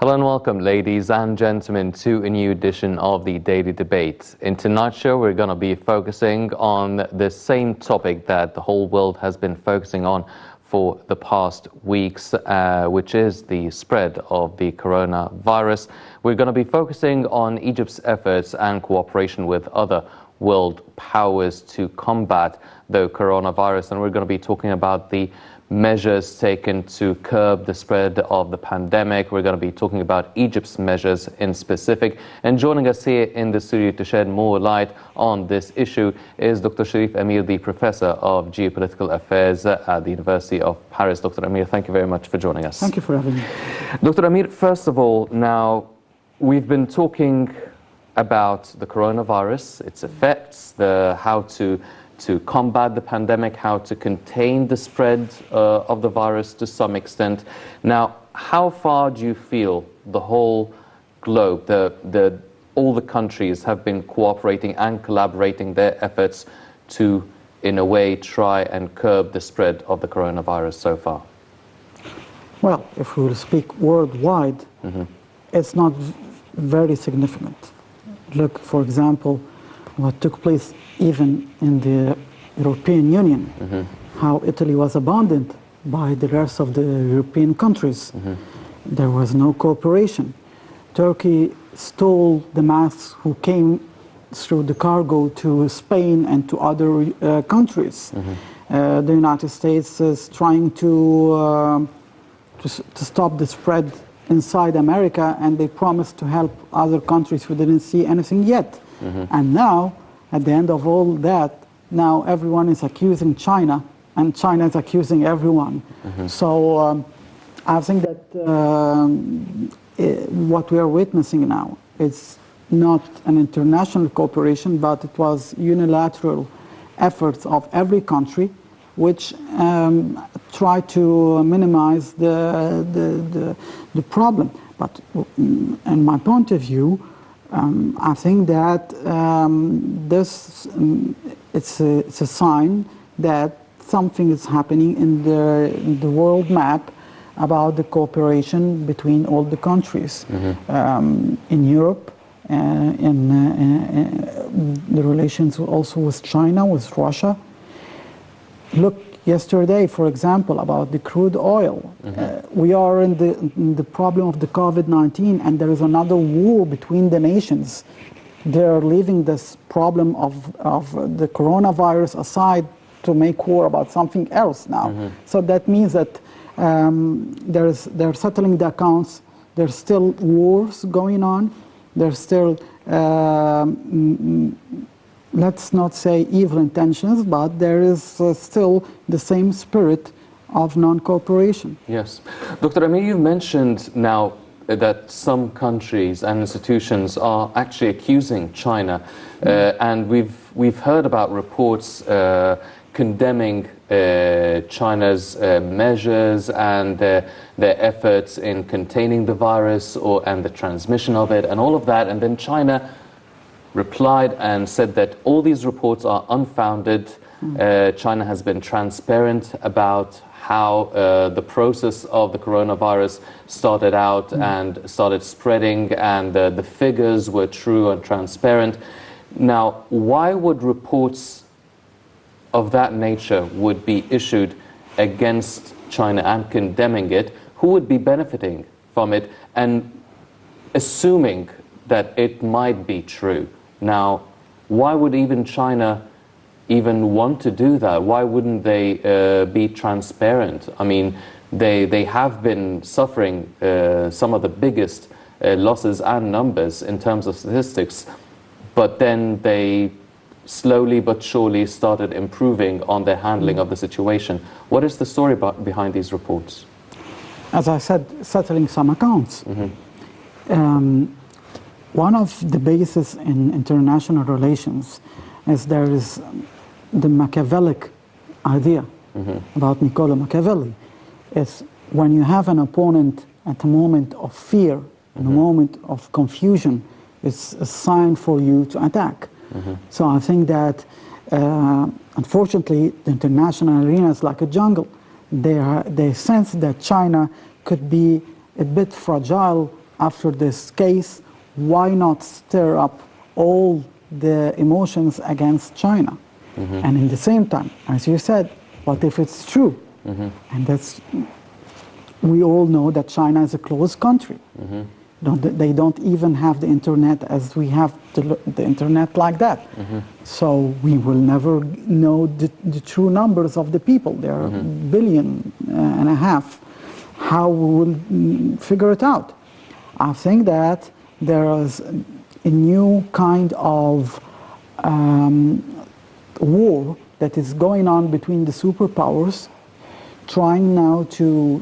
Hello and welcome, ladies and gentlemen, to a new edition of the Daily Debate. In tonight's show, we're going to be focusing on the same topic that the whole world has been focusing on for the past weeks, which is the spread of the coronavirus. We're going to be focusing on Egypt's efforts and cooperation with other world powers to combat the coronavirus, and we're going to be talking about the measures taken to curb the spread of the pandemic. We're going to be talking about Egypt's measures in specific. And joining us here in the studio to shed more light on this issue is Dr. Cherif Amir, the Professor of Geopolitical Affairs at the University of Paris. Dr. Amir, thank you very much for joining us. Thank you for having me. Dr. Amir, first of all, now, we've been talking about the coronavirus, its effects, how to combat the pandemic, how to contain the spread of the virus to some extent. Now, how far do you feel the whole globe, all the countries have been cooperating and collaborating their efforts to, in a way, try and curb the spread of the coronavirus so far? Well, if we will speak worldwide, it's not very significant. Look, for example, what took place even in the European Union, how Italy was abandoned by the rest of the European countries. There was no cooperation. Turkey stole the masks who came through the cargo to Spain and to other countries. The United States is trying to stop the spread inside America, and they promised to help other countries who didn't see anything yet. And now, at the end of all that, now everyone is accusing China, and China is accusing everyone. So I think that what we are witnessing now is not an international cooperation, but it was unilateral efforts of every country which try to minimize the problem. But in my point of view, I think that this it's a sign that something is happening in the world map about the cooperation between all the countries. In Europe, in the relations also with China, with Russia. Look, yesterday, for example, about the crude oil. We are in the problem of the Covid19, and there is another war between the nations. They're leaving this problem of the coronavirus aside to make war about something else now. So that means that they're settling the accounts. There's still wars going on. There's still let's not say evil intentions, but there is still the same spirit of non-cooperation. Yes. Dr. Amir, you mentioned now that some countries and institutions are actually accusing China, and we've heard about reports condemning China's measures and their efforts in containing the virus and the transmission of it and all of that, and then China replied and said that all these reports are unfounded. China has been transparent about how the process of the coronavirus started out and started spreading, and the figures were true and transparent. Now, why would reports of that nature would be issued against China and condemning it? Who would be benefiting from it and assuming that it might be true? Now, why would even China even want to do that? Why wouldn't they be transparent? I mean, they have been suffering some of the biggest losses and numbers in terms of statistics, but then they slowly but surely started improving on their handling of the situation. What is the story behind these reports? As I said, settling some accounts. One of the bases in international relations is there is the Machiavellic idea about Niccolo Machiavelli. It's when you have an opponent at a moment of fear, in a moment of confusion, it's a sign for you to attack. So I think that, unfortunately, the international arena is like a jungle. They sense that China could be a bit fragile after this case, why not stir up all the emotions against China? And in the same time, as you said, what if it's true? And we all know that China is a closed country. They don't even have the internet as we have the internet like that. So we will never know the true numbers of the people. There are 1.5 billion. How we will figure it out? I think that there is a new kind of war that is going on between the superpowers, trying now to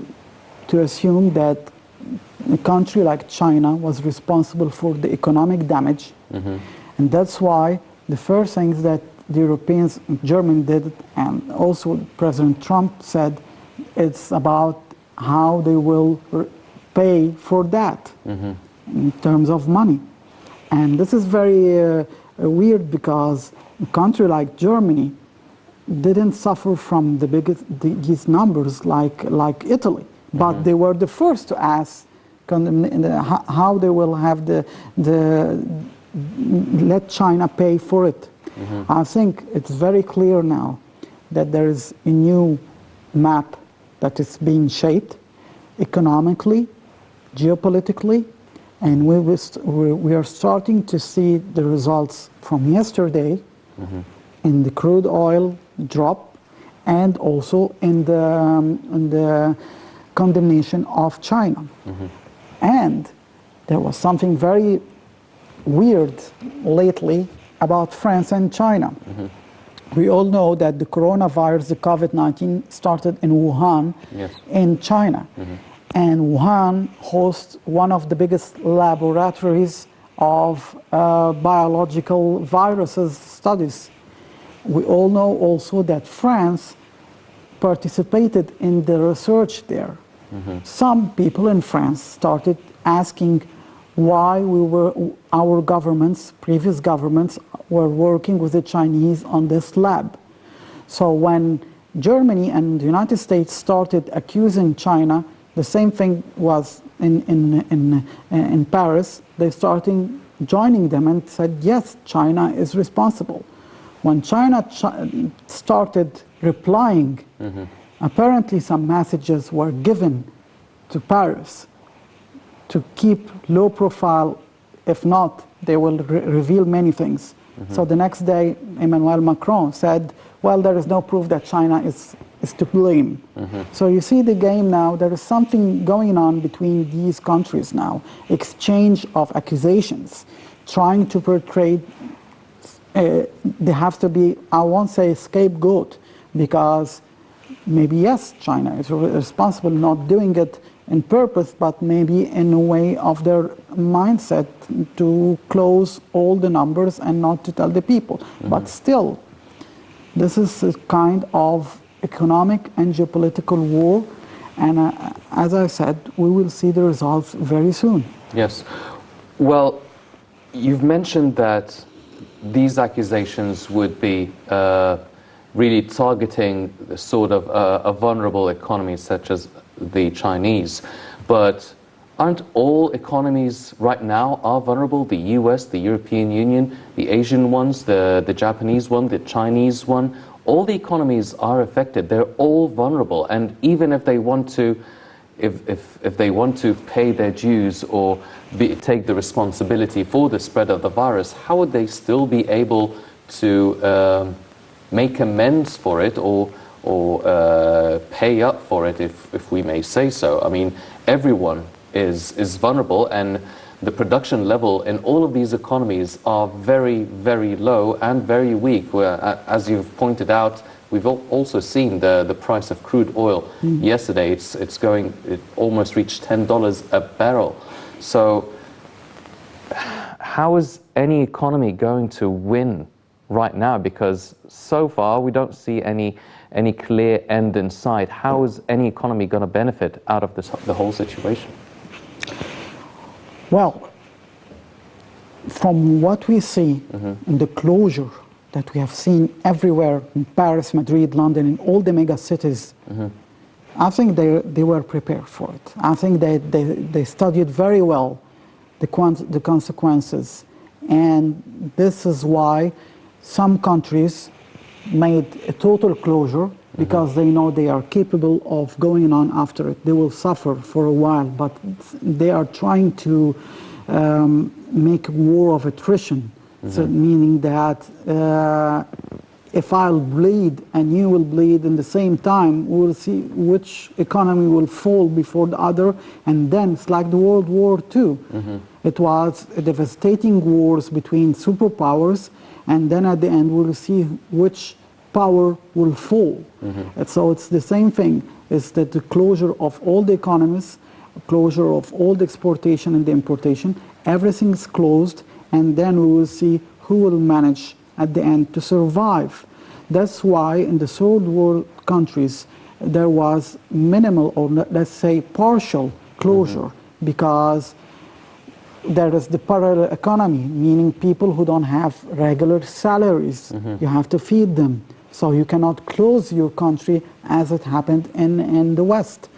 assume that a country like China was responsible for the economic damage. And that's why the first things that the Europeans, Germany did, and also President Trump said, it's about how they will pay for that in terms of money. And this is very weird because a country like Germany didn't suffer from these numbers like Italy, but they were the first to ask how they will have let China pay for it. I think it's very clear now that there is a new map that is being shaped economically, geopolitically, and we are starting to see the results from yesterday in the crude oil drop and also in the condemnation of China. And there was something very weird lately about France and China. We all know that the coronavirus, the Covid19, started in Wuhan, in China. And Wuhan hosts one of the biggest laboratories of biological viruses studies. We all know also that France participated in the research there. Some people in France started asking why our governments, previous governments, were working with the Chinese on this lab. So when Germany and the United States started accusing China, the same thing was in Paris. They started joining them and said, yes, China is responsible. When China started replying, apparently some messages were given to Paris to keep low profile. If not, they will reveal many things. So the next day, Emmanuel Macron said, well, there is no proof that China is to blame. So you see the game now, there is something going on between these countries now, exchange of accusations, trying to portray, there has to be, I won't say scapegoat, because maybe yes, China is responsible, not doing it in purpose, but maybe in a way of their mindset to close all the numbers and not to tell the people. But still, this is a kind of economic and geopolitical war, and as I said, we will see the results very soon. Yes. Well, you've mentioned that these accusations would be really targeting sort of a vulnerable economy such as the Chinese, but aren't all economies right now are vulnerable? The US, the European Union, the Asian ones, the Japanese one, the Chinese one, all the economies are affected. They're all vulnerable, and even if they want to, if they want to pay their dues or take the responsibility for the spread of the virus, how would they still be able to make amends for it or pay up for it, if we may say so? I mean, everyone is vulnerable, and the production level in all of these economies are very, very low and very weak. Where, as you've pointed out, we've also seen the price of crude oil yesterday. It almost reached $10 a barrel. So how is any economy going to win right now? Because so far we don't see any clear end in sight. How is any economy going to benefit out of the whole situation? Well, from what we see in the closure that we have seen everywhere in Paris, Madrid, London, in all the mega cities, I think they were prepared for it. I think they studied very well the consequences. And this is why some countries made a total closure, because they know they are capable of going on after it. They will suffer for a while, but they are trying to make a war of attrition. So meaning that if I'll bleed and you will bleed in the same time, we'll see which economy will fall before the other, and then it's like the World War II. It was a devastating wars between superpowers, and then at the end we'll see which power will fall. And so it's the same thing, is that the closure of all the economies, closure of all the exportation and the importation, everything is closed, and then we will see who will manage at the end to survive. That's why in the third world countries there was minimal, or let's say partial closure, because there is the parallel economy, meaning people who don't have regular salaries. You have to feed them. So you cannot close your country as it happened in the West.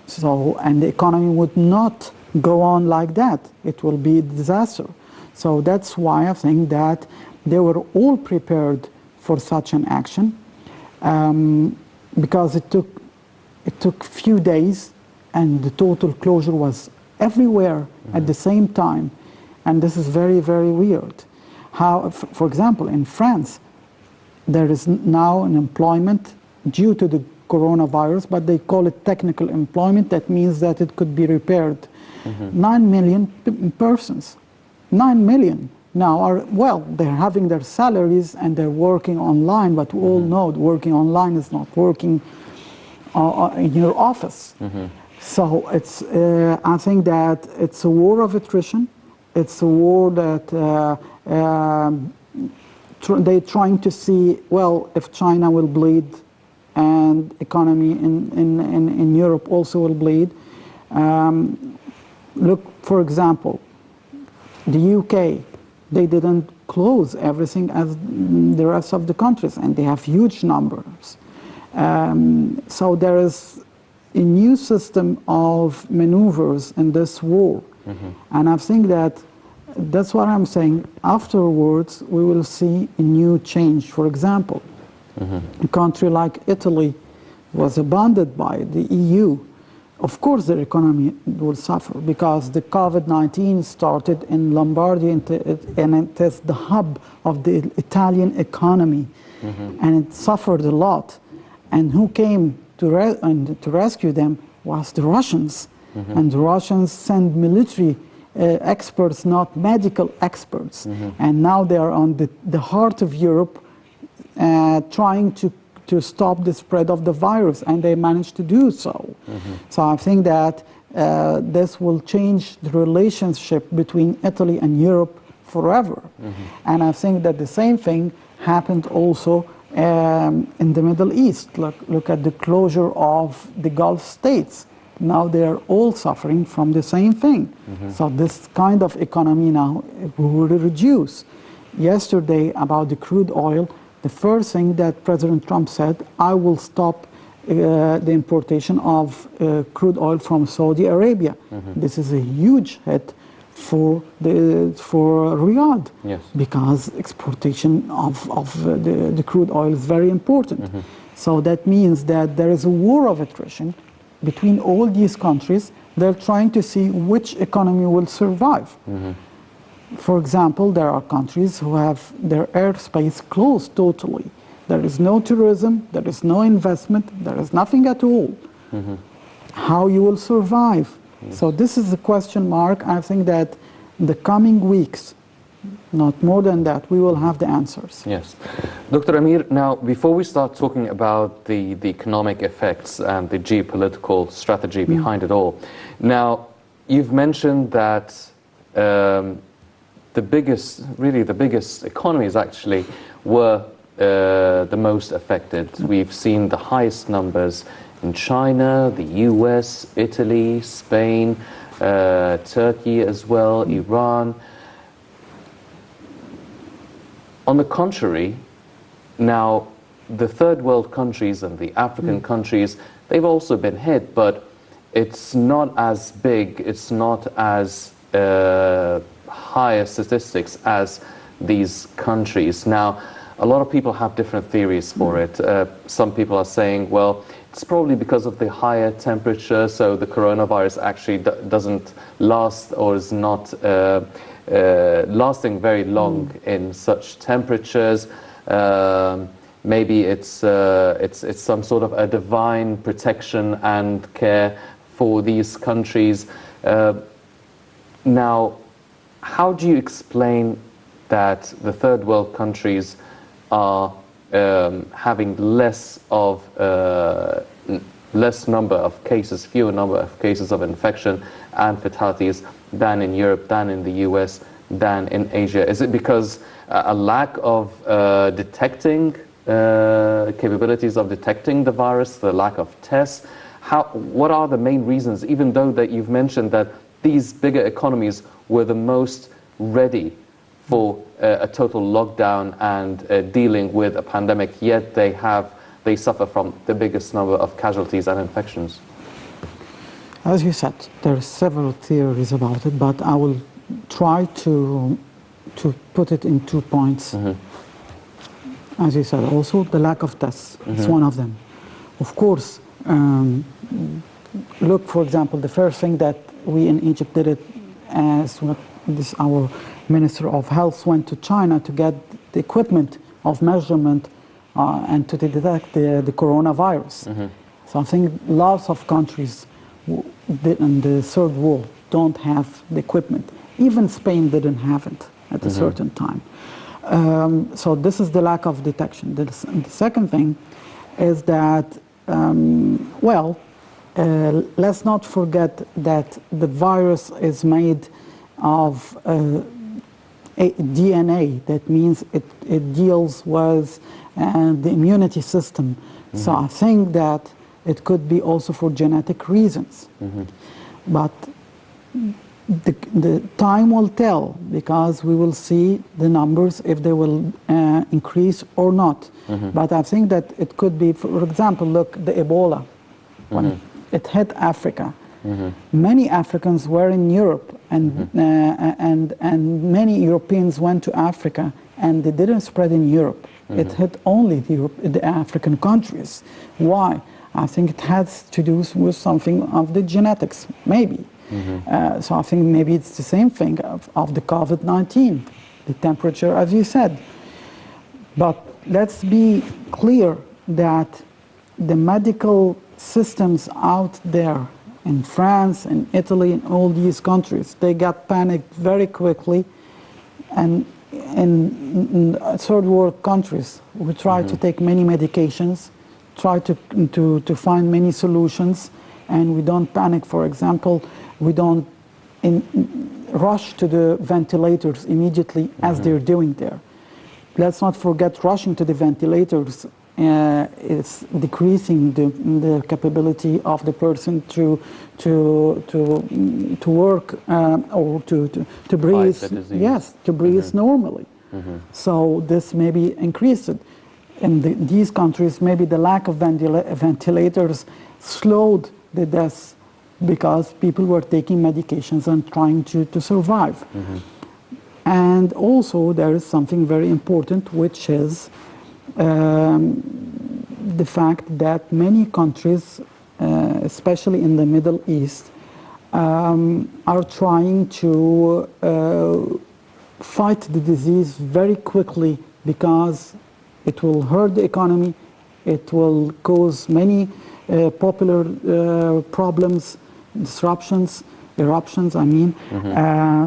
So, and the economy would not go on like that. It will be a disaster. So that's why I think that they were all prepared for such an action, because it took few days, and the total closure was everywhere at the same time, and this is very, very weird. How, for example, in France, there is now an employment due to the coronavirus, but they call it technical employment. That means that it could be repaired. 9 million persons, 9 million now are, well, they're having their salaries and they're working online, but we all know working online is not working in your office. So it's, I think that it's a war of attrition. It's a war that they're trying to see, well, if China will bleed and economy in Europe also will bleed. Look, for example, the UK, they didn't close everything as the rest of the countries, and they have huge numbers. So there is a new system of maneuvers in this war. And I think that that's what I'm saying. Afterwards, we will see a new change. For example, a country like Italy was abandoned by the EU. Of course, their economy will suffer, because the Covid-19 started in Lombardy, and it is the hub of the Italian economy, and it suffered a lot. And who came to rescue them was the Russians, and the Russians sent military experts, not medical experts. And now they are on the heart of Europe, trying to stop the spread of the virus, and they managed to do so. So I think that this will change the relationship between Italy and Europe forever. And I think that the same thing happened also in the Middle East. Look at the closure of the Gulf states. Now they are all suffering from the same thing. So this kind of economy now will reduce. Yesterday, about the crude oil, the first thing that President Trump said, I will stop the importation of crude oil from Saudi Arabia. This is a huge hit for Riyadh, because exportation of the crude oil is very important. So that means that there is a war of attrition between all these countries. They're trying to see which economy will survive. For example, there are countries who have their airspace closed totally. There is no tourism, there is no investment, there is nothing at all. How you will survive? So this is a question mark. I think that in the coming weeks, not more than that, we will have the answers. Yes. Dr. Amir, now before we start talking about the economic effects and the geopolitical strategy behind it all, now you've mentioned that the biggest economies actually were the most affected. We've seen the highest numbers in China, the US, Italy, Spain, Turkey as well, Iran. On the contrary, now the third world countries and the African countries, they've also been hit, but it's not as big, it's not as higher statistics as these countries. Now, a lot of people have different theories for it. Some people are saying, well, it's probably because of the higher temperature, so the coronavirus actually doesn't last or is not lasting very long in such temperatures. Maybe it's some sort of a divine protection and care for these countries. Now, how do you explain that the third world countries are having fewer number of cases of infection and fatalities than in Europe, than in the US, than in Asia? Is it because a lack of detecting capabilities of detecting the virus, the lack of tests? What are the main reasons, even though that you've mentioned that these bigger economies were the most ready for a total lockdown and dealing with a pandemic, yet they suffer from the biggest number of casualties and infections? As you said, there are several theories about it, but I will try to put it in 2 points. As you said, also the lack of tests is one of them. Of course, look, for example, the first thing that we in Egypt did it as our Minister of Health went to China to get the equipment of measurement and to detect the coronavirus. So I think lots of countries in the third world don't have the equipment. Even Spain didn't have it at a certain time. So this is the lack of detection. The second thing is that, let's not forget that the virus is made of DNA. That means it deals with the immunity system. So I think that it could be also for genetic reasons. But the time will tell, because we will see the numbers if they will increase or not. But I think that it could be, for example, look, the Ebola, when it hit Africa. Many Africans were in Europe, and many Europeans went to Africa, and they didn't spread in Europe. It hit only the African countries. Why? I think it has to do with something of the genetics, maybe. So I think maybe it's the same thing of the Covid-19, the temperature, as you said. But let's be clear that the medical systems out there in France, in Italy, in all these countries, they got panicked very quickly. And in third world countries, we try to take many medications, try to find many solutions, and we don't panic. For example, we don't rush to the ventilators immediately as they're doing there. Let's not forget, rushing to the ventilators is decreasing the capability of the person to work or to breathe. Yes, to breathe normally. So this maybe increased it. In these countries, maybe the lack of ventilators slowed the deaths because people were taking medications and trying to survive. And also there is something very important, which is the fact that many countries, especially in the Middle East, are trying to fight the disease very quickly, because it will hurt the economy, it will cause many popular problems, disruptions, eruptions, I mean.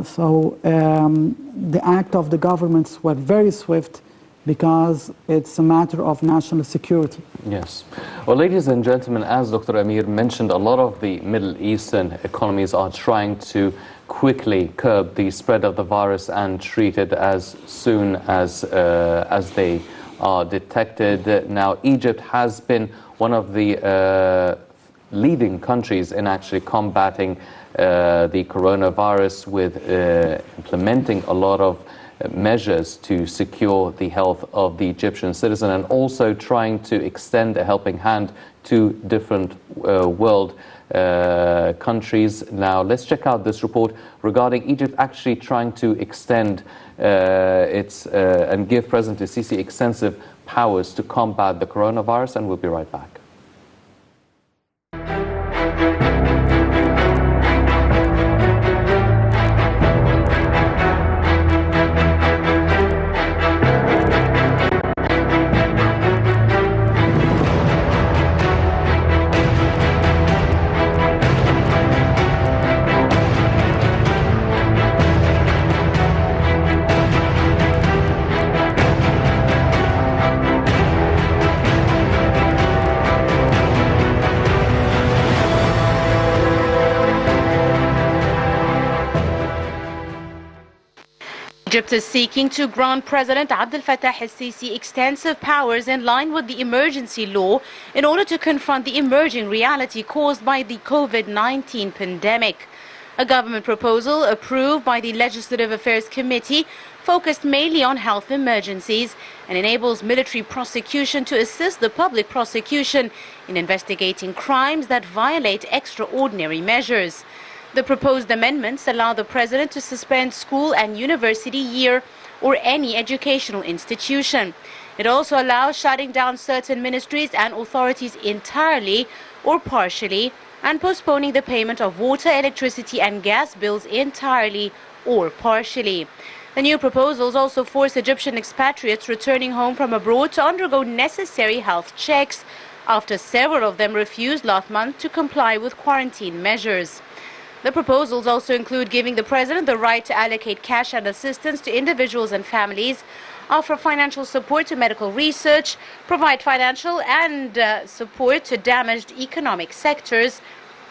So the act of the governments were very swift, because it's a matter of national security. Yes. Well, ladies and gentlemen, as Dr. Amir mentioned, a lot of the Middle Eastern economies are trying to quickly curb the spread of the virus and treat it as soon as they are detected. Now, Egypt has been one of the leading countries in actually combating the coronavirus with implementing a lot of measures to secure the health of the Egyptian citizen, and also trying to extend a helping hand to different world countries. Now, let's check out this report regarding Egypt actually trying to extend and give President Sisi extensive powers to combat the coronavirus, and we'll be right back. Egypt is seeking to grant President Abdel Fattah el-Sisi extensive powers in line with the emergency law in order to confront the emerging reality caused by the Covid-19 pandemic. A government proposal approved by the Legislative Affairs Committee focused mainly on health emergencies and enables military prosecution to assist the public prosecution in investigating crimes that violate extraordinary measures. The proposed amendments allow the president to suspend school and university year or any educational institution. It also allows shutting down certain ministries and authorities entirely or partially and postponing the payment of water, electricity and gas bills entirely or partially. The new proposals also force Egyptian expatriates returning home from abroad to undergo necessary health checks after several of them refused last month to comply with quarantine measures. The proposals also include giving the president the right to allocate cash and assistance to individuals and families, offer financial support to medical research, provide financial and support to damaged economic sectors,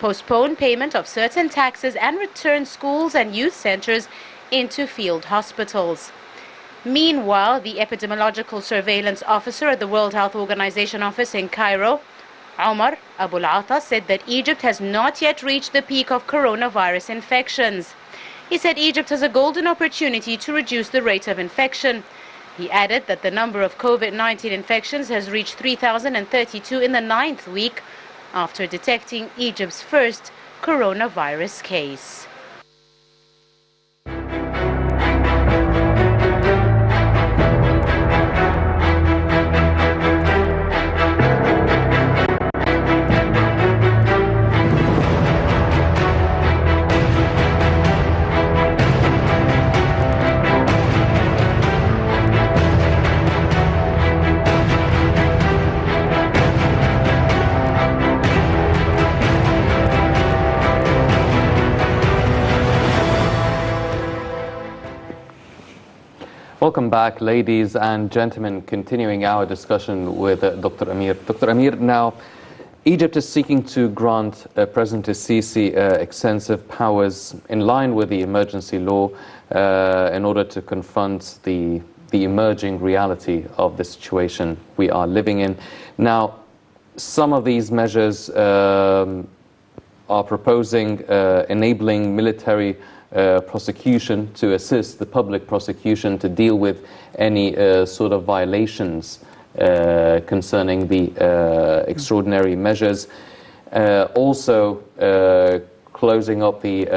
postpone payment of certain taxes and return schools and youth centers into field hospitals. Meanwhile, the epidemiological surveillance officer at the World Health Organization office in Cairo, Omar Abu al-Ata, said that Egypt has not yet reached the peak of coronavirus infections. He said Egypt has a golden opportunity to reduce the rate of infection. He added that the number of COVID-19 infections has reached 3,032 in the 9th week after detecting Egypt's first coronavirus case. Welcome back, ladies and gentlemen, continuing our discussion with Dr. Amir. Dr. Amir, now, Egypt is seeking to grant President Sisi extensive powers in line with the emergency law in order to confront the emerging reality of the situation we are living in. Now, some of these measures are proposing enabling military prosecution to assist the public prosecution to deal with any sort of violations concerning the extraordinary measures. Also closing up the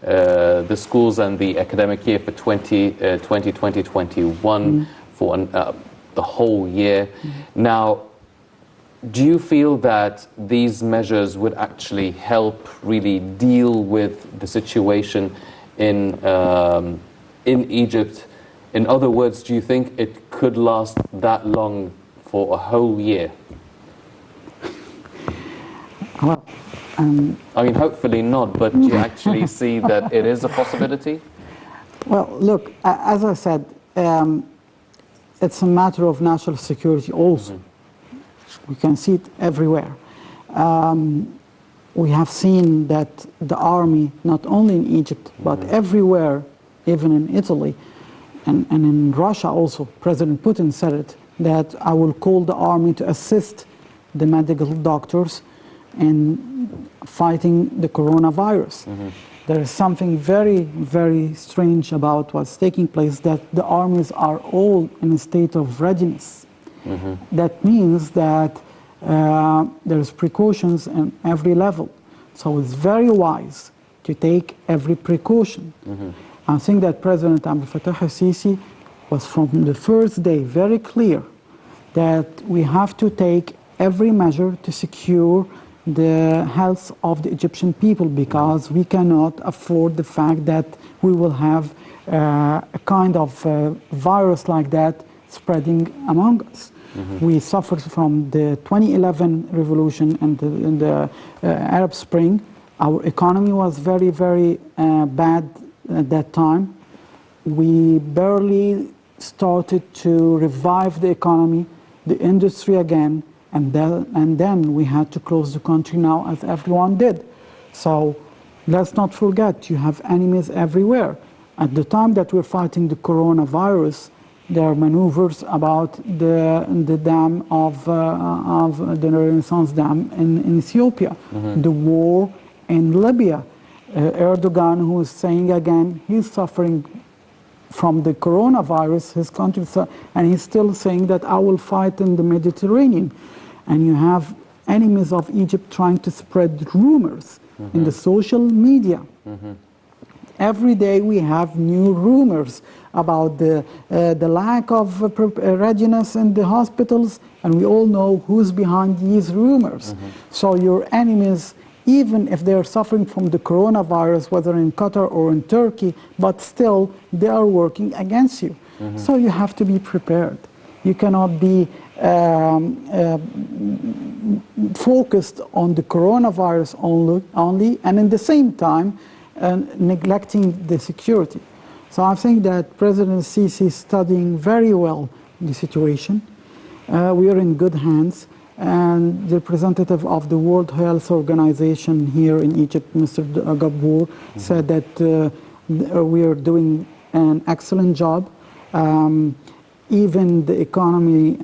the schools and the academic year for 2020-2021 for the whole year. Now, do you feel that these measures would actually help really deal with the situation in Egypt? In other words, do you think it could last that long for a whole year? Well, I mean, hopefully not, but do you actually see that it is a possibility? Well, look, as I said, it's a matter of national security also. We can see it everywhere. We have seen that the army, not only in Egypt, but everywhere, even in Italy and in Russia also, President Putin said it, that I will call the army to assist the medical doctors in fighting the coronavirus. There is something very, very strange about what's taking place, that the armies are all in a state of readiness. That means that There's precautions in every level. So it's very wise to take every precaution. I think that President Abdel Fattah al-Sisi was from the first day very clear that we have to take every measure to secure the health of the Egyptian people, because we cannot afford the fact that we will have a kind of virus like that spreading among us. We suffered from the 2011 revolution and the Arab Spring. Our economy was very, very bad at that time. We barely started to revive the economy, the industry again, and then we had to close the country now, as everyone did. So let's not forget, you have enemies everywhere. At the time that we're fighting the coronavirus, there are maneuvers about the dam of the Renaissance Dam in Ethiopia, the war in Libya. Erdogan, who is saying again, he's suffering from the coronavirus, his country, and he's still saying that I will fight in the Mediterranean. And you have enemies of Egypt trying to spread rumors in the social media. Every day we have new rumors about the lack of readiness in the hospitals, and we all know who's behind these rumors. So your enemies, even if they are suffering from the coronavirus, whether in Qatar or in Turkey, but still they are working against you. So you have to be prepared. You cannot be focused on the coronavirus only, and in the same time neglecting the security. So I think that President Sisi is studying very well the situation. We are in good hands, and the representative of the World Health Organization here in Egypt, Mr. Gabbour, said that we are doing an excellent job. Even the economy,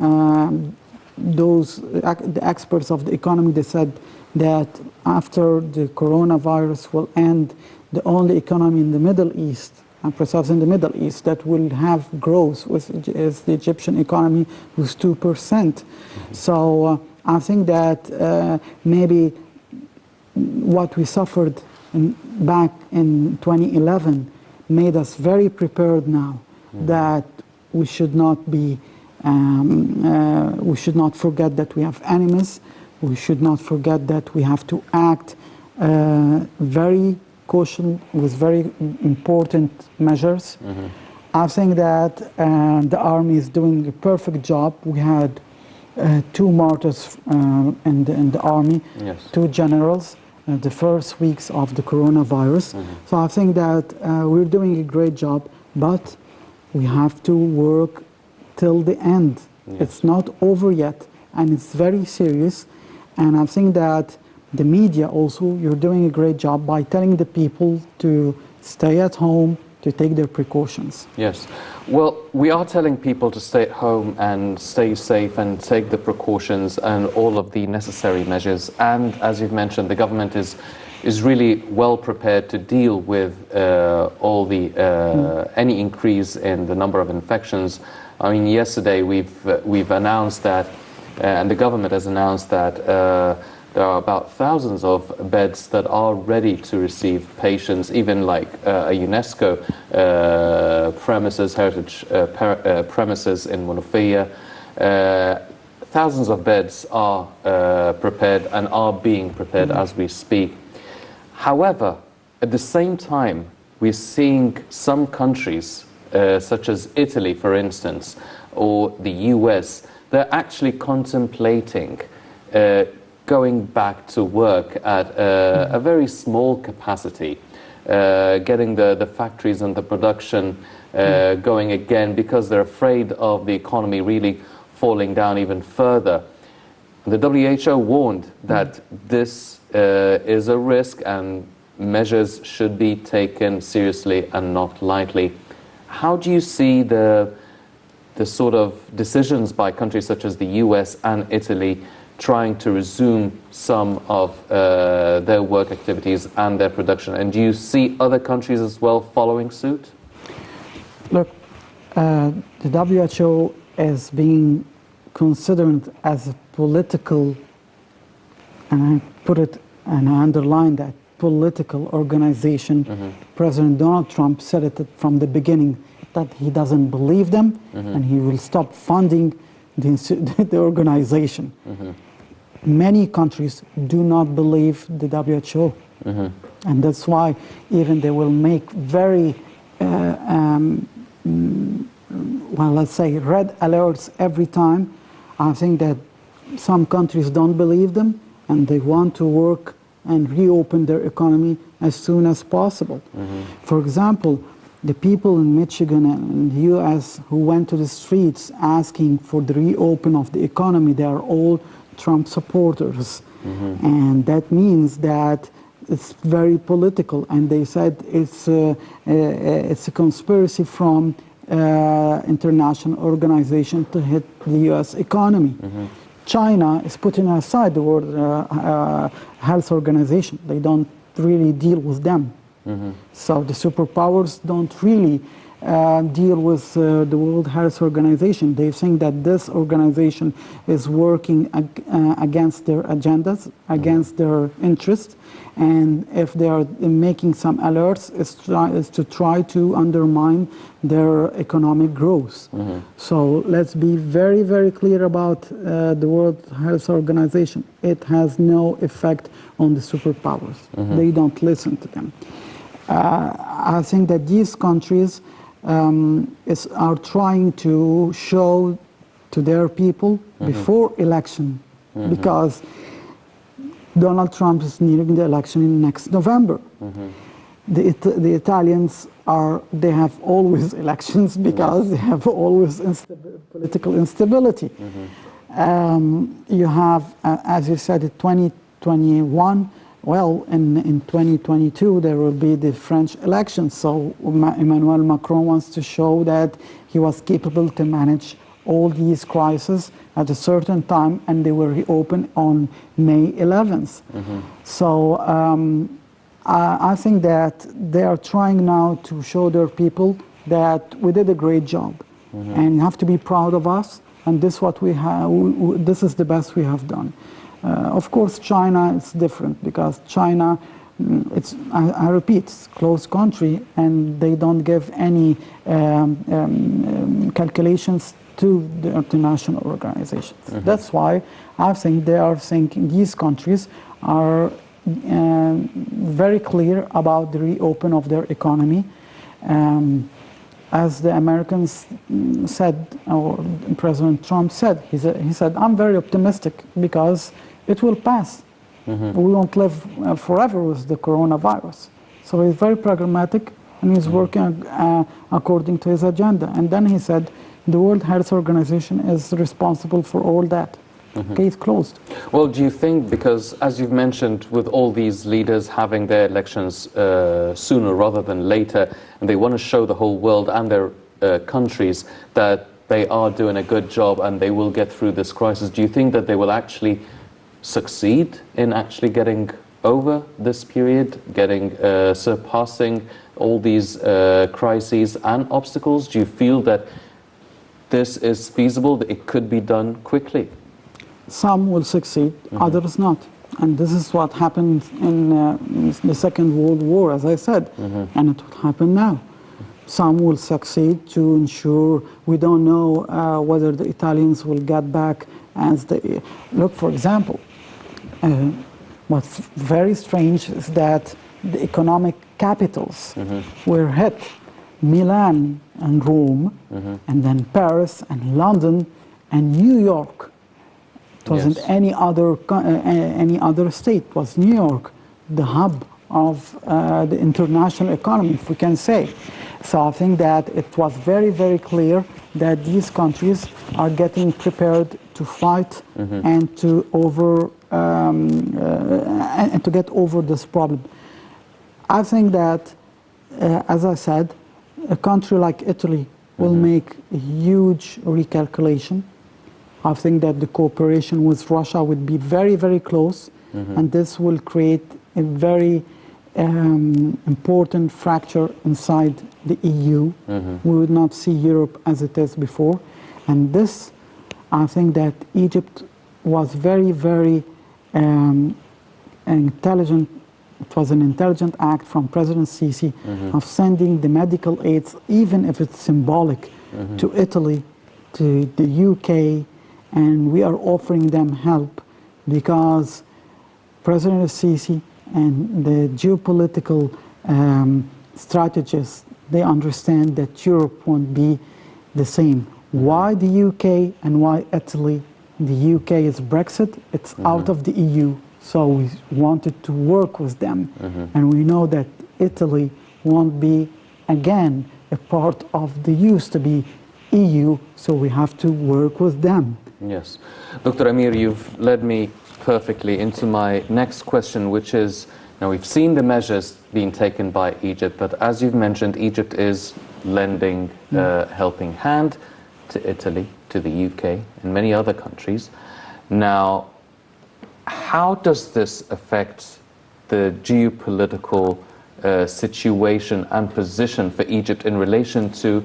the experts of the economy, they said that after the coronavirus will end, the only economy in the Middle East, and precisely in the Middle East, that will have growth is the Egyptian economy with 2%. So I think that maybe what we suffered back in 2011 made us very prepared now that we should not be, we should not forget that we have enemies. We should not forget that we have to act very cautious with very important measures. I think that the army is doing a perfect job. We had 2 martyrs in the army, 2 generals, the first weeks of the coronavirus. So I think that we're doing a great job, but we have to work till the end. It's not over yet, and it's very serious. And I think that the media also, you're doing a great job by telling the people to stay at home, to take their precautions. Yes. Well, we are telling people to stay at home and stay safe and take the precautions and all of the necessary measures. And as you've mentioned, the government is really well prepared to deal with all the any increase in the number of infections. I mean, yesterday we've announced that, and the government has announced that there are about thousands of beds that are ready to receive patients, even like a UNESCO premises, heritage premises in Monofia. Thousands of beds are prepared and are being prepared as we speak. However, at the same time, we're seeing some countries, such as Italy, for instance, or the US, they're actually contemplating going back to work at a very small capacity, getting the factories and the production going again, because they're afraid of the economy really falling down even further. The WHO warned that this is a risk and measures should be taken seriously and not lightly. How do you see the sort of decisions by countries such as the US and Italy trying to resume some of their work activities and their production? And do you see other countries as well following suit? Look, the WHO is being considered as a political and I put it and I underline that, political organization. President Donald Trump said it from the beginning that he doesn't believe them and he will stop funding the organization. Many countries do not believe the WHO. And that's why even they will make very, well, let's say red alerts every time. I think that some countries don't believe them and they want to work and reopen their economy as soon as possible. For example, the people in Michigan and the US who went to the streets asking for the reopen of the economy, they are all Trump supporters. And that means that it's very political, and they said it's a conspiracy from international organization to hit the US economy. China is putting aside the World Health Organization. They don't really deal with them. So the superpowers don't really deal with the World Health Organization. They think that this organization is working against their agendas, against their interests, and if they are making some alerts, it's to try to undermine their economic growth. So let's be very, very clear about the World Health Organization. It has no effect on the superpowers. They don't listen to them. I think that these countries are trying to show to their people before election, because Donald Trump is nearing the election in next November. The Italians they have always elections because they have always political instability. You have, as you said, 2021. Well, in 2022, there will be the French elections. So Emmanuel Macron wants to show that he was capable to manage all these crises at a certain time, and they will reopen on May 11th. So I think that they are trying now to show their people that we did a great job. And you have to be proud of us, and this is the best we have done. Of course, China is different because China, I repeat, it's a closed country and they don't give any calculations to the international organizations. That's why I think they are thinking, these countries are very clear about the reopen of their economy. As the Americans said, or President Trump said, he said, I'm very optimistic because it will pass. We won't live forever with the coronavirus. So he's very pragmatic and he's working according to his agenda. And then he said, the World Health Organization is responsible for all that. Case closed. Well, do you think, because as you've mentioned, with all these leaders having their elections sooner rather than later, and they want to show the whole world and their countries that they are doing a good job and they will get through this crisis, do you think that they will actually succeed in actually getting over this period, surpassing all these crises and obstacles? Do you feel that this is feasible, that it could be done quickly? Some will succeed, others not. And this is what happened in the Second World War, as I said, and it will happen now. Some will succeed to ensure, we don't know whether the Italians will get back as they... Look, for example, what's very strange is that the economic capitals were hit, Milan and Rome, and then Paris and London and New York. It wasn't any other state. It was New York, the hub of the international economy, if we can say. So I think that it was very, very clear that these countries are getting prepared to fight and to get over this problem. I think that, as I said, a country like Italy will make a huge recalculation. I think that the cooperation with Russia would be very, very close, and this will create a very important fracture inside the EU. We would not see Europe as it is before. And this, I think that Egypt was very, very an intelligent act from President Sisi of sending the medical aids, even if it's symbolic, to Italy, to the UK, and we are offering them help because President Sisi and the geopolitical strategists, they understand that Europe won't be the same. Why the UK and why Italy? The UK is Brexit, it's out of the EU, so we wanted to work with them. And we know that Italy won't be, again, a part of the used to be EU, so we have to work with them. Yes. Dr. Amir, you've led me perfectly into my next question, which is, now we've seen the measures being taken by Egypt, but as you've mentioned, Egypt is lending a helping hand to Italy, to the UK, and many other countries. Now, how does this affect the geopolitical situation and position for Egypt in relation to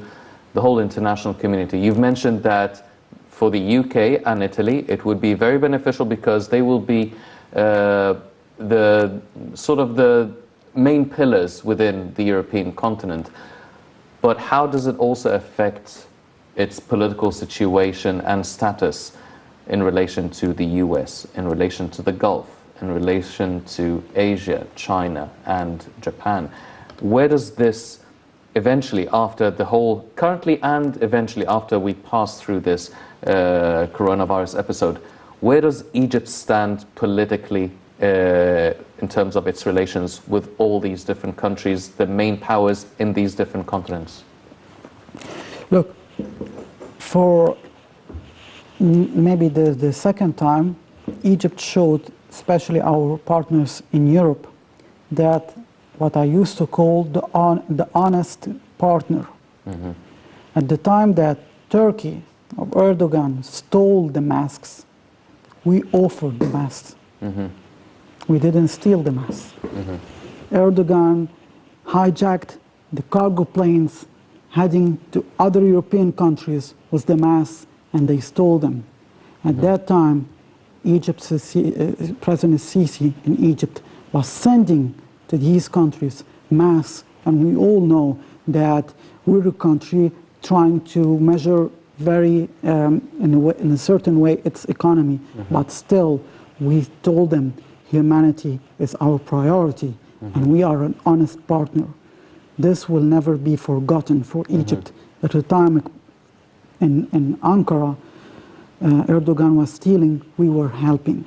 the whole international community? You've mentioned that for the UK and Italy, it would be very beneficial because they will be the sort of the main pillars within the European continent. But how does it also affect its political situation and status in relation to the US, in relation to the Gulf, in relation to Asia, China, and Japan? Where does this eventually, after the whole, currently and eventually after we pass through this coronavirus episode, where does Egypt stand politically in terms of its relations with all these different countries, the main powers in these different continents? Look, for maybe the second time, Egypt showed, especially our partners in Europe, that what I used to call the honest partner. At the time that Turkey of Erdogan stole the masks, we offered the masks. We didn't steal the masks. Erdogan hijacked the cargo planes heading to other European countries with the masks, and they stole them. At that time, President Sisi in Egypt was sending to these countries masks, and we all know that we're a country trying to measure very, in a certain way, its economy, but still, we told them humanity is our priority, and we are an honest partner. This will never be forgotten for Egypt. At the time in Ankara, Erdogan was stealing, we were helping.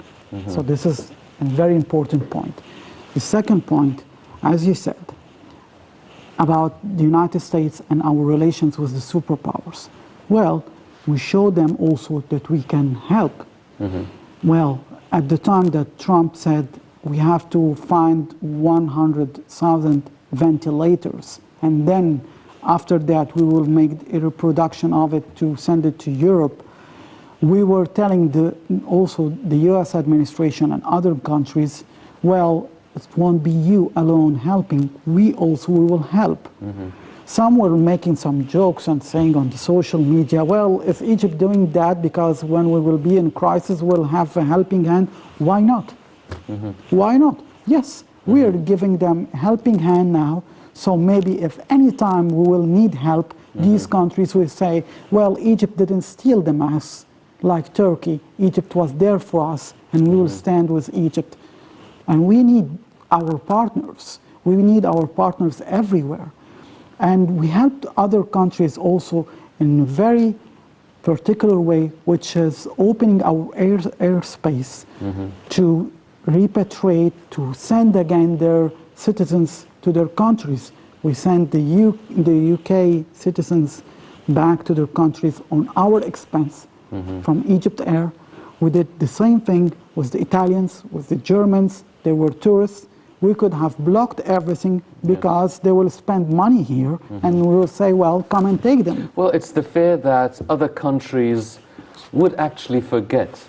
So this is a very important point. The second point, as you said, about the United States and our relations with the superpowers. Well, we showed them also that we can help. Well, at the time that Trump said we have to find 100,000 ventilators, and then after that we will make a reproduction of it to send it to Europe, we were telling also the US administration and other countries, well, it won't be you alone helping, we will help. Some were making some jokes and saying on the social media, well, if Egypt doing that because when we will be in crisis we'll have a helping hand, why not? Why not? Yes, we are giving them a helping hand now, so maybe if any time we will need help, these countries will say, well, Egypt didn't steal the masks like Turkey. Egypt was there for us, and we will stand with Egypt. And we need our partners. We need our partners everywhere. And we helped other countries also in a very particular way, which is opening our airspace to repatriate, to send again their citizens to their countries. We sent the UK citizens back to their countries on our expense from Egypt Air. We did the same thing with the Italians, with the Germans. They were tourists. We could have blocked everything because they will spend money here, and we will say, well, come and take them. Well, it's the fear that other countries would actually forget.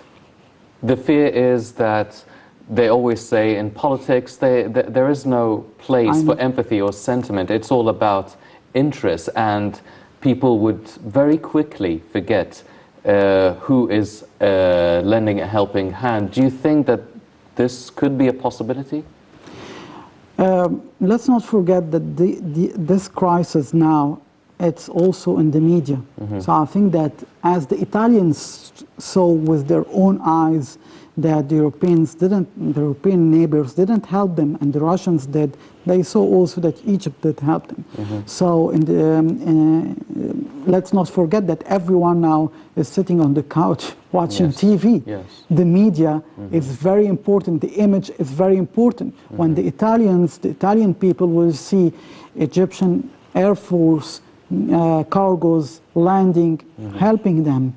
The fear is that they always say in politics there is no place for empathy or sentiment. It's all about interest, and people would very quickly forget who is lending a helping hand. Do you think that this could be a possibility? Let's not forget that this crisis now, it's also in the media. So I think that as the Italians saw with their own eyes that the European neighbors didn't help them, and the Russians did, they saw also that Egypt did help them. So let's not forget that everyone now is sitting on the couch watching TV. Yes. The media is very important. The image is very important. When the Italian people will see Egyptian Air Force cargoes landing, helping them,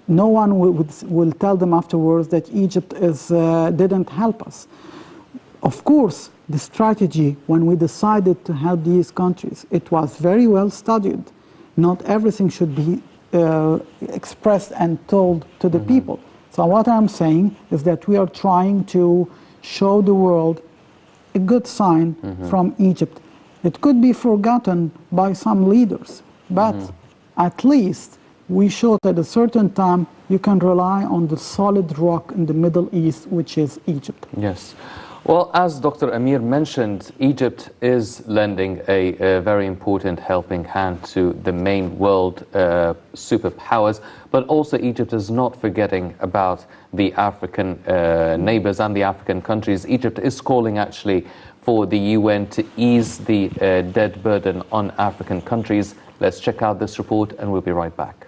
no one will tell them afterwards that Egypt didn't help us. Of course, the strategy when we decided to help these countries, it was very well studied. Not everything should be expressed and told to the people. So what I'm saying is that we are trying to show the world a good sign from Egypt. It could be forgotten by some leaders, but at least we showed at a certain time you can rely on the solid rock in the Middle East, which is Egypt. Yes. Well, as Dr. Amir mentioned, Egypt is lending a very important helping hand to the main world superpowers, but also Egypt is not forgetting about the African neighbors and the African countries. Egypt is calling actually for the UN to ease the debt burden on African countries. Let's check out this report and we'll be right back.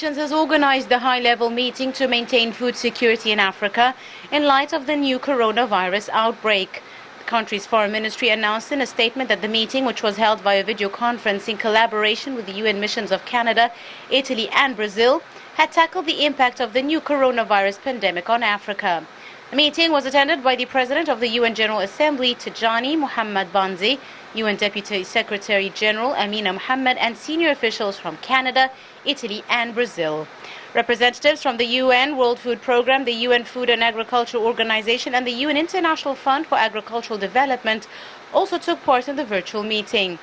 Has organized the high-level meeting to maintain food security in Africa in light of the new coronavirus outbreak. The country's foreign ministry announced in a statement that the meeting, which was held via video conference in collaboration with the UN missions of Canada, Italy and Brazil, had tackled the impact of the new coronavirus pandemic on Africa. The meeting was attended by the President of the UN General Assembly, Tijani Muhammad Banzi, UN Deputy Secretary General Amina Mohammed, and senior officials from Canada, Italy and Brazil. Representatives from the UN World Food Programme, the UN Food and Agriculture Organization and the UN International Fund for Agricultural Development also took part in the virtual meeting.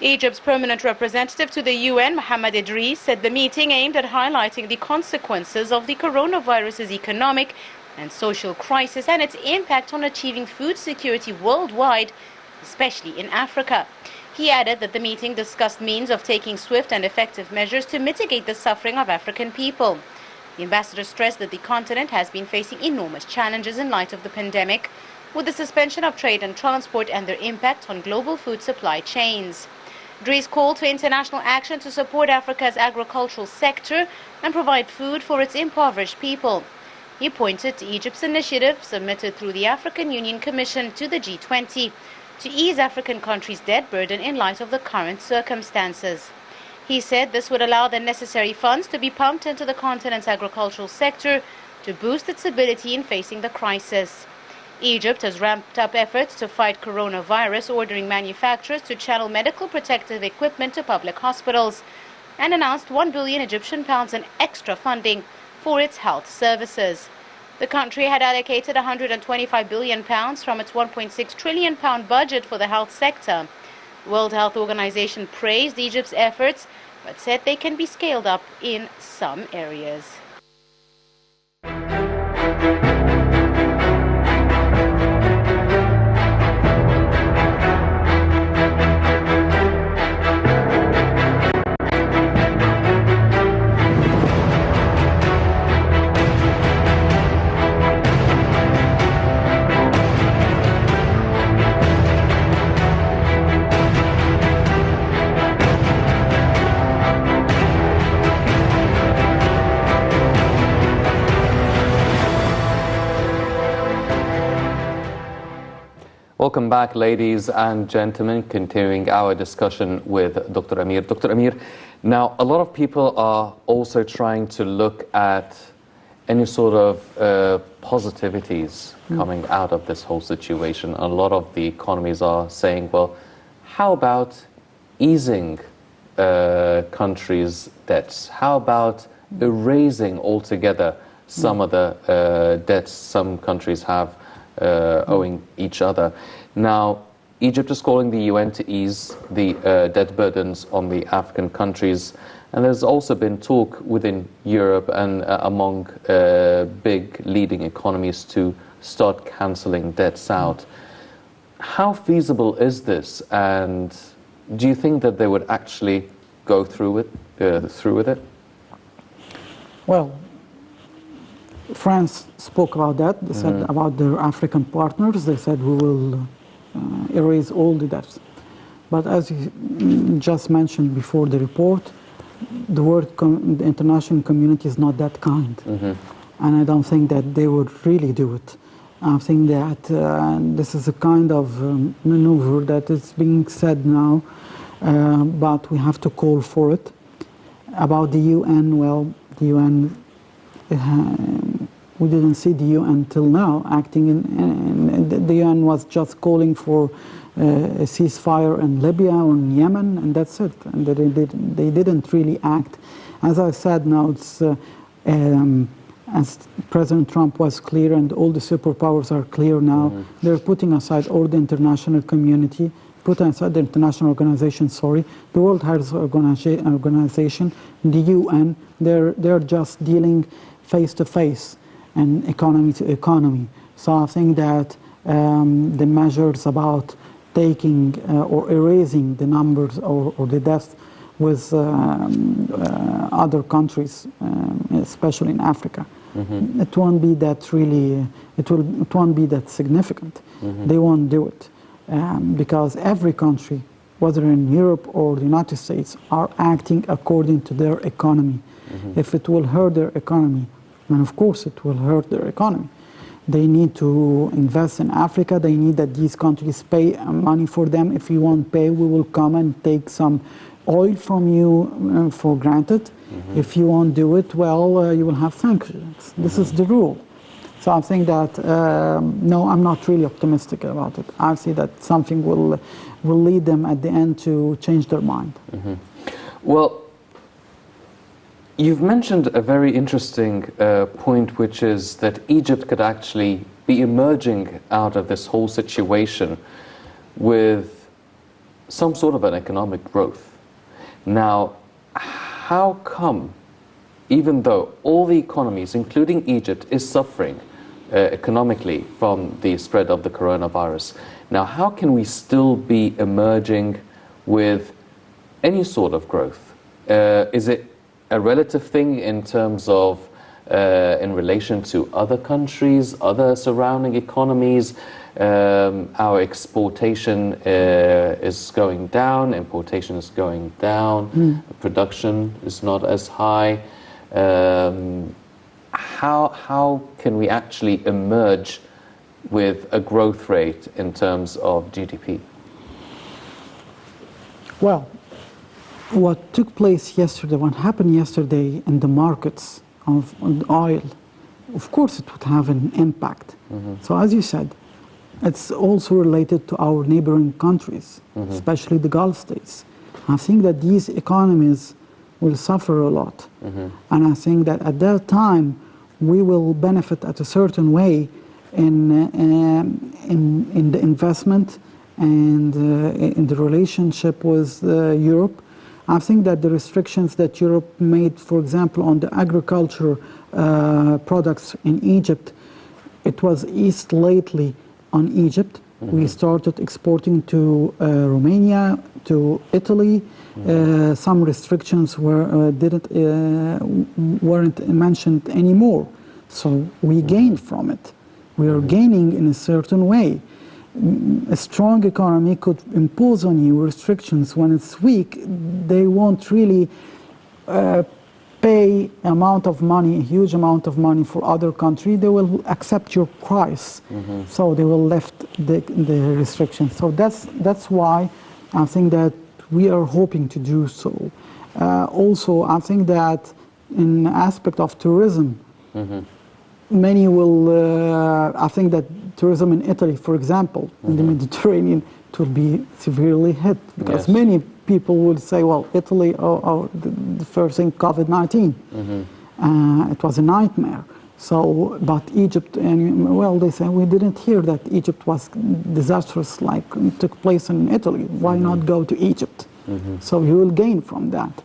Egypt's permanent representative to the UN, Mohammed Idris, said the meeting aimed at highlighting the consequences of the coronavirus's economic and social crisis and its impact on achieving food security worldwide, especially in Africa. He added that the meeting discussed means of taking swift and effective measures to mitigate the suffering of African people. The ambassador stressed that the continent has been facing enormous challenges in light of the pandemic, with the suspension of trade and transport and their impact on global food supply chains. Idris called for international action to support Africa's agricultural sector and provide food for its impoverished people. He pointed to Egypt's initiative submitted through the African Union Commission to the G20 to ease African countries' debt burden in light of the current circumstances. He said this would allow the necessary funds to be pumped into the continent's agricultural sector to boost its ability in facing the crisis. Egypt has ramped up efforts to fight coronavirus, ordering manufacturers to channel medical protective equipment to public hospitals, and announced 1 billion Egyptian pounds in extra funding for its health services. The country had allocated 125 billion pounds from its 1.6 trillion pound budget for the health sector. The World Health Organization praised Egypt's efforts, but said they can be scaled up in some areas. Welcome back, ladies and gentlemen, continuing our discussion with Dr. Amir. Dr. Amir, now a lot of people are also trying to look at any sort of positivities coming out of this whole situation. A lot of the economies are saying, well, how about easing countries' debts? How about erasing altogether some of the debts some countries have owing each other? Now, Egypt is calling the UN to ease the debt burdens on the African countries, and there's also been talk within Europe and among big leading economies to start cancelling debts out. How feasible is this, and do you think that they would actually go through with it? Well, France spoke about that. They said about their African partners, they said we will erase all the debts. But as you just mentioned before the report, the international community is not that kind. And I don't think that they would really do it. I think that this is a kind of maneuver that is being said now, but we have to call for it. About the UN, well, the UN, we didn't see the UN till now acting and the UN was just calling for a ceasefire in Libya or in Yemen, and that's it. And they didn't really act. As I said, now it's as President Trump was clear, and all the superpowers are clear now. They're putting aside all the international community, putting aside the international organization. Sorry, the World Health Organization, the UN. They're just dealing face to face and economy to economy. So I think that the measures about taking or erasing the numbers or the deaths with other countries, especially in Africa, it won't be that really. It won't be that significant. They won't do it because every country, whether in Europe or the United States, are acting according to their economy. If it will hurt their economy, and of course it will hurt their economy, they need to invest in Africa. They need that these countries pay money for them. If you won't pay, we will come and take some oil from you for granted. If you won't do it, well, you will have sanctions. This is the rule. So I think that, no, I'm not really optimistic about it. I see that something will lead them at the end to change their mind. Well, you've mentioned a very interesting point, which is that Egypt could actually be emerging out of this whole situation with some sort of an economic growth. Now, how come, even though all the economies, including Egypt, is suffering economically from the spread of the coronavirus, now how can we still be emerging with any sort of growth? Is it a relative thing in terms of in relation to other countries, other surrounding economies? Our exportation is going down, importation is going down, production is not as high. How can we actually emerge with a growth rate in terms of GDP? Well, what took place yesterday, what happened yesterday in the markets of oil, of course it would have an impact. So as you said, it's also related to our neighboring countries, especially the Gulf states. I think that these economies will suffer a lot. And I think that at that time, we will benefit at a certain way in the investment and in the relationship with Europe. I think that the restrictions that Europe made, for example, on the agriculture products in Egypt, it was eased lately on Egypt. We started exporting to Romania, to Italy. Some restrictions weren't mentioned anymore. So we gained from it. We are gaining in a certain way. A strong economy could impose on you restrictions when it's weak. They won't really pay amount of money, a huge amount of money for other country, they will accept your price. So they will lift the restrictions. So that's why I think that we are hoping to do so. Also, I think that in aspect of tourism, many will, I think that tourism in Italy, for example, in the Mediterranean, it will be severely hit because many people would say, well, Italy, the first thing, COVID-19. It was a nightmare. So, but Egypt, and well, they say, we didn't hear that Egypt was disastrous like it took place in Italy. Why not go to Egypt? So you will gain from that.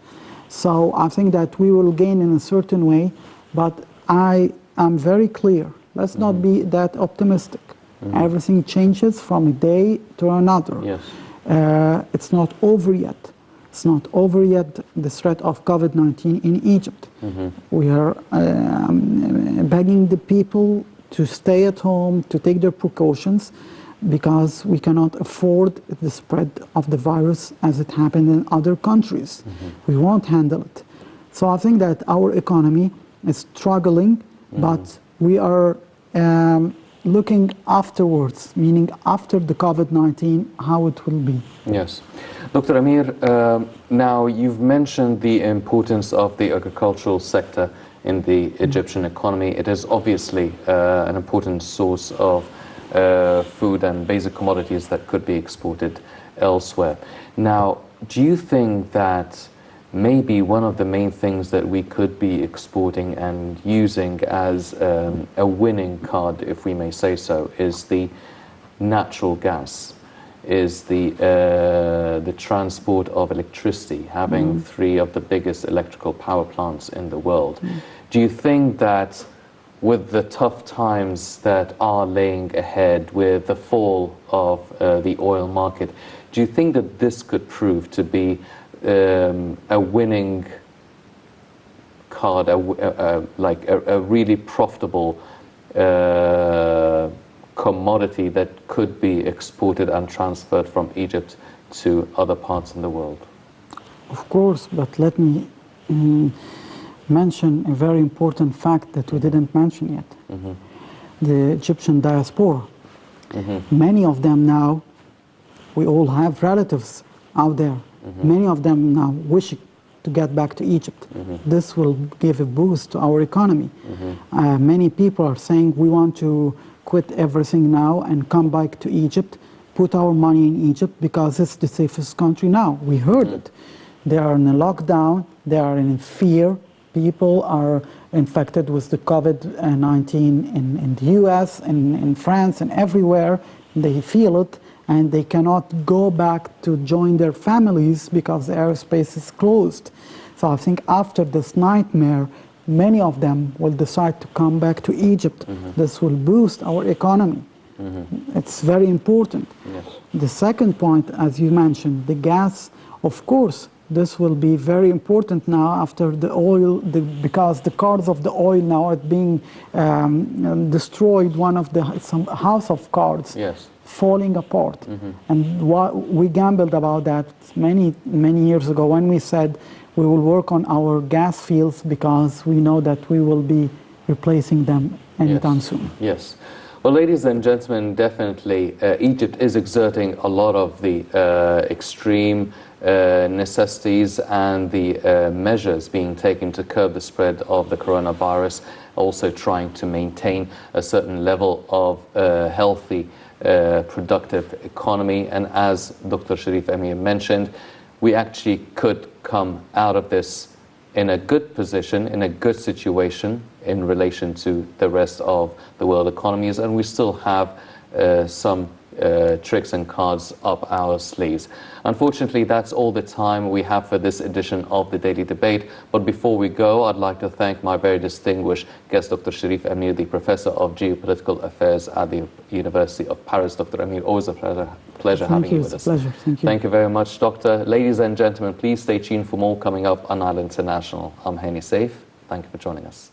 So I think that we will gain in a certain way, but I am very clear. Let's not be that optimistic. Everything changes from a day to another. Yes. It's not over yet. It's not over yet, the threat of COVID-19 in Egypt. We are begging the people to stay at home, to take their precautions, because we cannot afford the spread of the virus as it happened in other countries. We won't handle it. So I think that our economy is struggling, but we are looking afterwards, meaning after the COVID-19, how it will be. Yes. Dr. Amir, now you've mentioned the importance of the agricultural sector in the Egyptian economy. It is obviously an important source of food and basic commodities that could be exported elsewhere. Now, do you think that maybe one of the main things that we could be exporting and using as a winning card, if we may say so, is the natural gas, is the transport of electricity, having three of the biggest electrical power plants in the world? Do you think that with the tough times that are laying ahead, with the fall of the oil market, do you think that this could prove to be a winning card, like a really profitable commodity that could be exported and transferred from Egypt to other parts in the world? Of course, but let me mention a very important fact that we didn't mention yet. The Egyptian diaspora. Many of them now, we all have relatives out there. Many of them now wish to get back to Egypt. This will give a boost to our economy. Many people are saying we want to quit everything now and come back to Egypt, put our money in Egypt because it's the safest country now. We heard it. They are in a lockdown, they are in fear. People are infected with the COVID-19 in the US, in France, and everywhere. They feel it, and they cannot go back to join their families because the airspace is closed. So I think after this nightmare, many of them will decide to come back to Egypt. This will boost our economy. It's very important. Yes. The second point, as you mentioned, the gas, of course, this will be very important now after the oil, because the cards of the oil now are being destroyed. One of some house of cards falling apart. And we gambled about that many years ago when we said we will work on our gas fields because we know that we will be replacing them anytime soon. Yes. Well, ladies and gentlemen, definitely Egypt is exerting a lot of the extreme necessities and the measures being taken to curb the spread of the coronavirus, also trying to maintain a certain level of healthy, productive economy. And as Dr. Cherif Amir mentioned, we actually could come out of this in a good position, in a good situation in relation to the rest of the world economies, and we still have some tricks and cards up our sleeves. Unfortunately, that's all the time we have for this edition of the Daily Debate. But before we go, I'd like to thank my very distinguished guest, Dr. Cherif Amir, the Professor of Geopolitical Affairs at the University of Paris. Dr. Amir, always a pleasure having you with us. Pleasure. Thank you. Thank you very much, Doctor. Ladies and gentlemen, please stay tuned for more coming up on Nile International. I'm Hani Saif. Thank you for joining us.